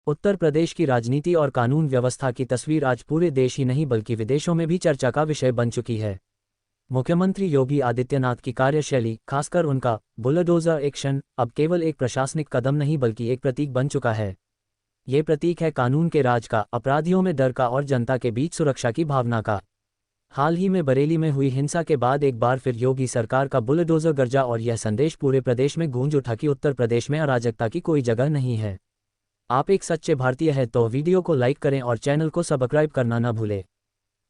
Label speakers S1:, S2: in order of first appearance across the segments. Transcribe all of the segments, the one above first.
S1: उत्तर प्रदेश की राजनीति और कानून व्यवस्था की तस्वीर आज पूरे देश ही नहीं बल्कि विदेशों में भी चर्चा का विषय बन चुकी है। मुख्यमंत्री योगी आदित्यनाथ की कार्यशैली, खासकर उनका बुलडोजर एक्शन, अब केवल एक प्रशासनिक कदम नहीं बल्कि एक प्रतीक बन चुका है। ये प्रतीक है कानून के राज का, अपराधियों में डर का और जनता के बीच सुरक्षा की भावना का। हाल ही में बरेली में हुई हिंसा के बाद एक बार फिर योगी सरकार का बुलडोजर गरजा और यह संदेश पूरे प्रदेश में गूंज उठा कि उत्तर प्रदेश में अराजकता की कोई जगह नहीं है। आप एक सच्चे भारतीय हैं तो वीडियो को लाइक करें और चैनल को सब्सक्राइब करना न भूलें।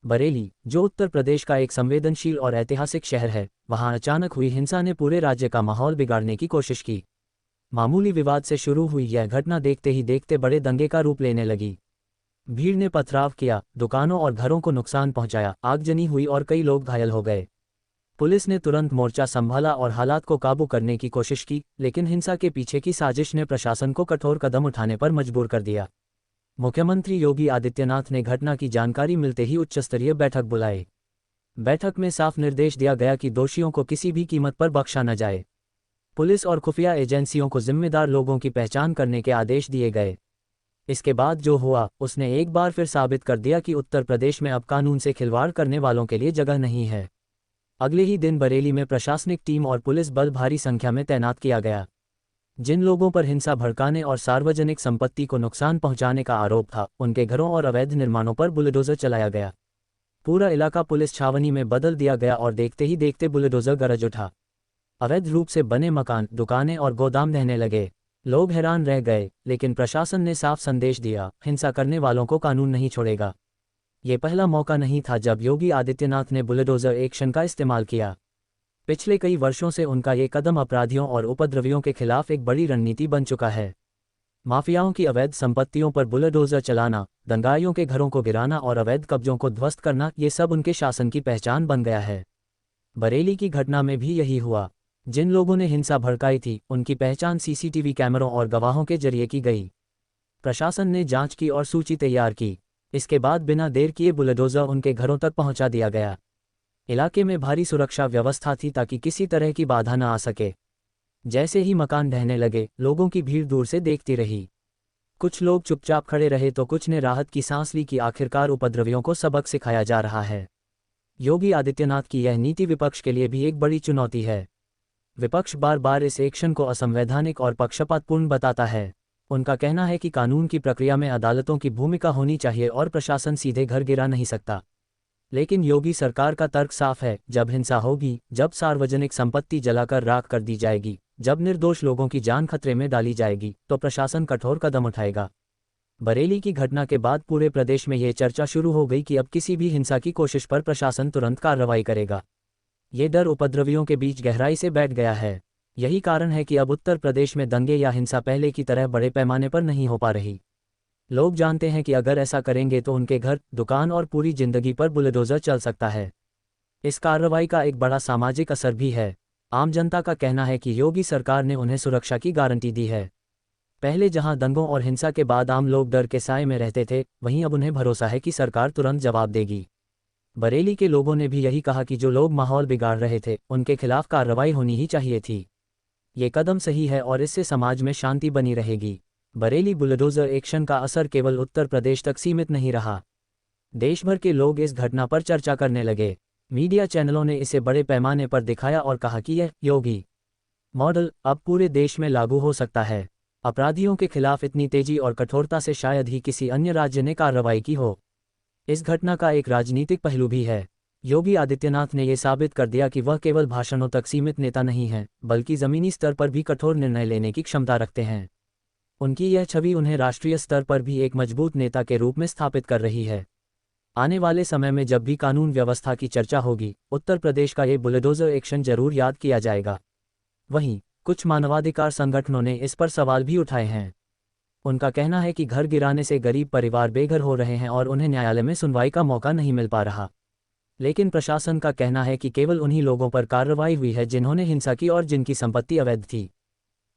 S1: बरेली, जो उत्तर प्रदेश का एक संवेदनशील और ऐतिहासिक शहर है, वहां अचानक हुई हिंसा ने पूरे राज्य का माहौल बिगाड़ने की कोशिश की। मामूली विवाद से शुरू हुई यह घटना देखते ही देखते बड़े दंगे का रूप लेने लगी। भीड़ ने पथराव किया, दुकानों और घरों को नुकसान पहुंचाया, आगजनी हुई और कई लोग घायल हो गए। पुलिस ने तुरंत मोर्चा संभाला और हालात को काबू करने की कोशिश की, लेकिन हिंसा के पीछे की साजिश ने प्रशासन को कठोर कदम उठाने पर मजबूर कर दिया। मुख्यमंत्री योगी आदित्यनाथ ने घटना की जानकारी मिलते ही उच्चस्तरीय बैठक बुलाई। बैठक में साफ निर्देश दिया गया कि दोषियों को किसी भी कीमत पर बख्शा न जाए। पुलिस और खुफिया एजेंसियों को जिम्मेदार लोगों की पहचान करने के आदेश दिए गए। इसके बाद जो हुआ उसने एक बार फिर साबित कर दिया कि उत्तर प्रदेश में अब कानून से खिलवाड़ करने वालों के लिए जगह नहीं है। अगले ही दिन बरेली में प्रशासनिक टीम और पुलिस बल भारी संख्या में तैनात किया गया। जिन लोगों पर हिंसा भड़काने और सार्वजनिक संपत्ति को नुकसान पहुंचाने का आरोप था, उनके घरों और अवैध निर्माणों पर बुलडोजर चलाया गया। पूरा इलाका पुलिस छावनी में बदल दिया गया और देखते ही देखते बुलडोजर गरज उठा। अवैध रूप से बने मकान, दुकानें और गोदाम ढहने लगे। लोग हैरान रह गए, लेकिन प्रशासन ने साफ संदेश दिया, हिंसा करने वालों को कानून नहीं छोड़ेगा। ये पहला मौका नहीं था जब योगी आदित्यनाथ ने बुलडोजर एक्शन का इस्तेमाल किया। पिछले कई वर्षों से उनका ये कदम अपराधियों और उपद्रवियों के खिलाफ एक बड़ी रणनीति बन चुका है। माफियाओं की अवैध संपत्तियों पर बुलडोजर चलाना, दंगाइयों के घरों को गिराना और अवैध कब्जों को ध्वस्त करना, ये सब उनके शासन की पहचान बन गया है। बरेली की घटना में भी यही हुआ। जिन लोगों ने हिंसा भड़काई थी, उनकी पहचान सीसीटीवी कैमरों और गवाहों के जरिए की गई। प्रशासन ने जांच की और सूची तैयार की। इसके बाद बिना देर किए बुलडोजर उनके घरों तक पहुंचा दिया गया। इलाके में भारी सुरक्षा व्यवस्था थी ताकि किसी तरह की बाधा न आ सके। जैसे ही मकान ढहने लगे, लोगों की भीड़ दूर से देखती रही। कुछ लोग चुपचाप खड़े रहे तो कुछ ने राहत की सांस ली कि आखिरकार उपद्रवियों को सबक सिखाया जा रहा है। योगी आदित्यनाथ की यह नीति विपक्ष के लिए भी एक बड़ी चुनौती है। विपक्ष बार बार इस एक्शन को असंवैधानिक और पक्षपातपूर्ण बताता है। उनका कहना है कि कानून की प्रक्रिया में अदालतों की भूमिका होनी चाहिए और प्रशासन सीधे घर गिरा नहीं सकता। लेकिन योगी सरकार का तर्क साफ है, जब हिंसा होगी, जब सार्वजनिक संपत्ति जलाकर राख कर दी जाएगी, जब निर्दोष लोगों की जान खतरे में डाली जाएगी, तो प्रशासन कठोर कदम उठाएगा। बरेली की घटना के बाद पूरे प्रदेश में ये चर्चा शुरू हो गई कि अब किसी भी हिंसा की कोशिश पर प्रशासन तुरंत कार्रवाई करेगा। ये डर उपद्रवियों के बीच गहराई से बैठ गया है। यही कारण है कि अब उत्तर प्रदेश में दंगे या हिंसा पहले की तरह बड़े पैमाने पर नहीं हो पा रही। लोग जानते हैं कि अगर ऐसा करेंगे तो उनके घर, दुकान और पूरी जिंदगी पर बुलडोजर चल सकता है। इस कार्रवाई का एक बड़ा सामाजिक असर भी है। आम जनता का कहना है कि योगी सरकार ने उन्हें सुरक्षा की गारंटी दी है। पहले जहां दंगों और हिंसा के बाद आम लोग डर के साए में रहते थे, वहीं अब उन्हें भरोसा है कि सरकार तुरंत जवाब देगी। बरेली के लोगों ने भी यही कहा कि जो लोग माहौल बिगाड़ रहे थे, उनके खिलाफ कार्रवाई होनी ही चाहिए थी। ये कदम सही है और इससे समाज में शांति बनी रहेगी। बरेली बुलडोजर एक्शन का असर केवल उत्तर प्रदेश तक सीमित नहीं रहा। देश भर के लोग इस घटना पर चर्चा करने लगे। मीडिया चैनलों ने इसे बड़े पैमाने पर दिखाया और कहा कि यह योगी मॉडल अब पूरे देश में लागू हो सकता है। अपराधियों के खिलाफ इतनी तेजी और कठोरता से शायद ही किसी अन्य राज्य ने कार्रवाई की हो। इस घटना का एक राजनीतिक पहलू भी है। योगी आदित्यनाथ ने यह साबित कर दिया कि वह केवल भाषणों तक सीमित नेता नहीं हैं, बल्कि जमीनी स्तर पर भी कठोर निर्णय लेने की क्षमता रखते हैं। उनकी यह छवि उन्हें राष्ट्रीय स्तर पर भी एक मजबूत नेता के रूप में स्थापित कर रही है। आने वाले समय में जब भी कानून व्यवस्था की चर्चा होगी, उत्तर प्रदेश का ये बुलडोजर एक्शन जरूर याद किया जाएगा। वहीं कुछ मानवाधिकार संगठनों ने इस पर सवाल भी उठाए हैं। उनका कहना है कि घर गिराने से गरीब परिवार बेघर हो रहे हैं और उन्हें न्यायालय में सुनवाई का मौका नहीं मिल पा रहा। लेकिन प्रशासन का कहना है कि केवल उन्हीं लोगों पर कार्रवाई हुई है जिन्होंने हिंसा की और जिनकी संपत्ति अवैध थी।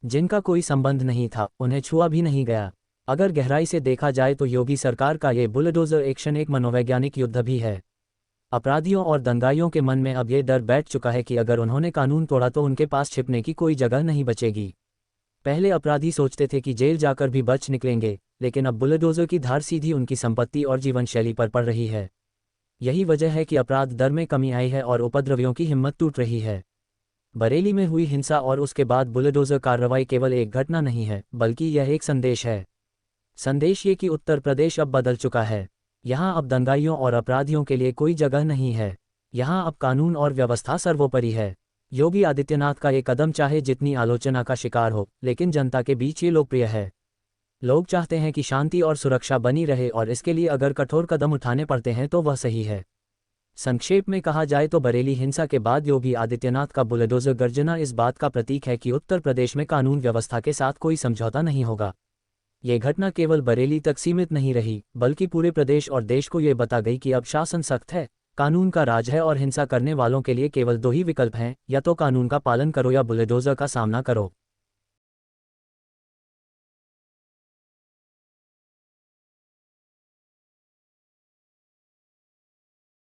S1: जिनका कोई संबंध नहीं था, उन्हें छुआ भी नहीं गया। अगर गहराई से देखा जाए तो योगी सरकार का ये बुलडोजर एक्शन एक मनोवैज्ञानिक युद्ध भी है। अपराधियों और दंगाइयों के मन में अब ये डर बैठ चुका है कि अगर उन्होंने कानून तोड़ा तो उनके पास छिपने की कोई जगह नहीं बचेगी। पहले अपराधी सोचते थे कि जेल जाकर भी बच निकलेंगे, लेकिन अब बुलडोजर की धार सीधी उनकी संपत्ति और जीवन शैली पर पड़ रही है। यही वजह है कि अपराध दर में कमी आई है और उपद्रवियों की हिम्मत टूट रही है। बरेली में हुई हिंसा और उसके बाद बुलडोजर कार्रवाई केवल एक घटना नहीं है, बल्कि यह एक संदेश है। संदेश ये कि उत्तर प्रदेश अब बदल चुका है। यहाँ अब दंगाइयों और अपराधियों के लिए कोई जगह नहीं है। यहाँ अब कानून और व्यवस्था सर्वोपरि है। योगी आदित्यनाथ का ये कदम चाहे जितनी आलोचना का शिकार हो, लेकिन जनता के बीच ये लोकप्रिय है। लोग चाहते हैं कि शांति और सुरक्षा बनी रहे और इसके लिए अगर कठोर कदम उठाने पड़ते हैं तो वह सही है। संक्षेप में कहा जाए तो बरेली हिंसा के बाद योगी आदित्यनाथ का बुलडोजर गर्जना इस बात का प्रतीक है कि उत्तर प्रदेश में कानून व्यवस्था के साथ कोई समझौता नहीं होगा। ये घटना केवल बरेली तक सीमित नहीं रही, बल्कि पूरे प्रदेश और देश को ये बता गई कि अब शासन सख्त है, कानून का राज है और हिंसा करने वालों के लिए केवल दो ही विकल्प हैं, या तो कानून का पालन करो या बुलडोजर का सामना करो।